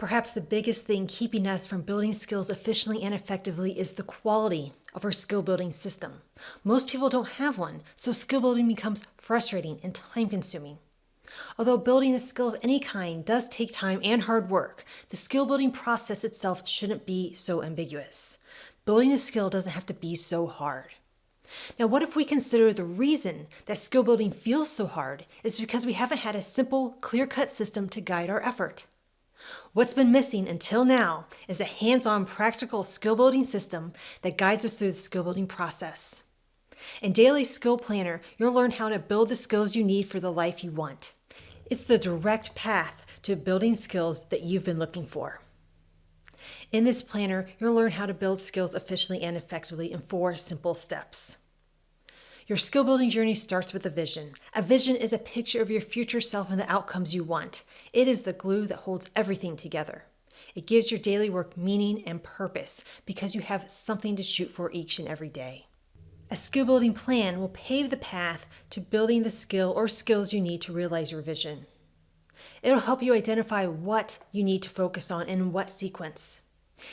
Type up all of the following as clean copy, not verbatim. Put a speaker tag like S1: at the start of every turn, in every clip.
S1: Perhaps the biggest thing keeping us from building skills efficiently and effectively is the quality of our skill building system. Most people don't have one, so skill building becomes frustrating and time consuming. Although building a skill of any kind does take time and hard work, the skill building process itself shouldn't be so ambiguous. Building a skill doesn't have to be so hard. Now, what if we consider the reason that skill building feels so hard is because we haven't had a simple, clear-cut system to guide our effort? What's been missing until now is a hands-on, practical skill building system that guides us through the skill building process. In Daily Skill Planner, you'll learn how to build the skills you need for the life you want. It's the direct path to building skills that you've been looking for. In this planner, you'll learn how to build skills efficiently and effectively in 4 simple steps. Your skill building journey starts with a vision. A vision is a picture of your future self and the outcomes you want. It is the glue that holds everything together. It gives your daily work meaning and purpose because you have something to shoot for each and every day. A skill building plan will pave the path to building the skill or skills you need to realize your vision. It'll help you identify what you need to focus on and in what sequence.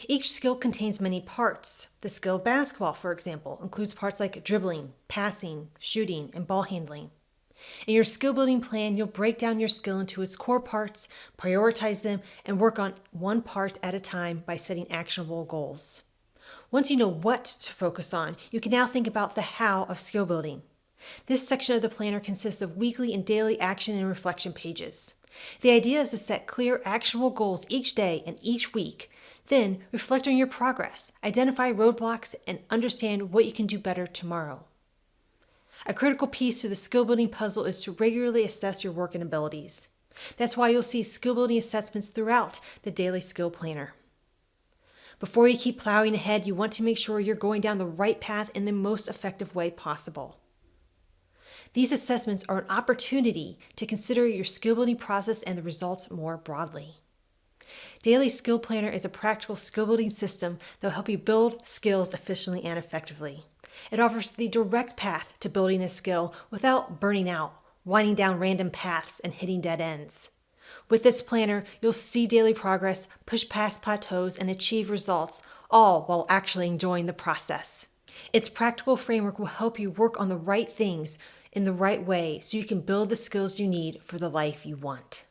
S1: Each skill contains many parts. The skill of basketball, for example, includes parts like dribbling, passing, shooting, and ball handling. In your skill building plan, you'll break down your skill into its core parts, prioritize them, and work on one part at a time by setting actionable goals. Once you know what to focus on, you can now think about the how of skill building. This section of the planner consists of weekly and daily action and reflection pages. The idea is to set clear, actionable goals each day and each week. Then, reflect on your progress, identify roadblocks, and understand what you can do better tomorrow. A critical piece to the skill building puzzle is to regularly assess your work and abilities. That's why you'll see skill building assessments throughout the Daily Skill Planner. Before you keep plowing ahead, you want to make sure you're going down the right path in the most effective way possible. These assessments are an opportunity to consider your skill building process and the results more broadly. Daily Skill Planner is a practical skill building system that will help you build skills efficiently and effectively. It offers the direct path to building a skill without burning out, winding down random paths, and hitting dead ends. With this planner, you'll see daily progress, push past plateaus, and achieve results, all while actually enjoying the process. Its practical framework will help you work on the right things in the right way so you can build the skills you need for the life you want.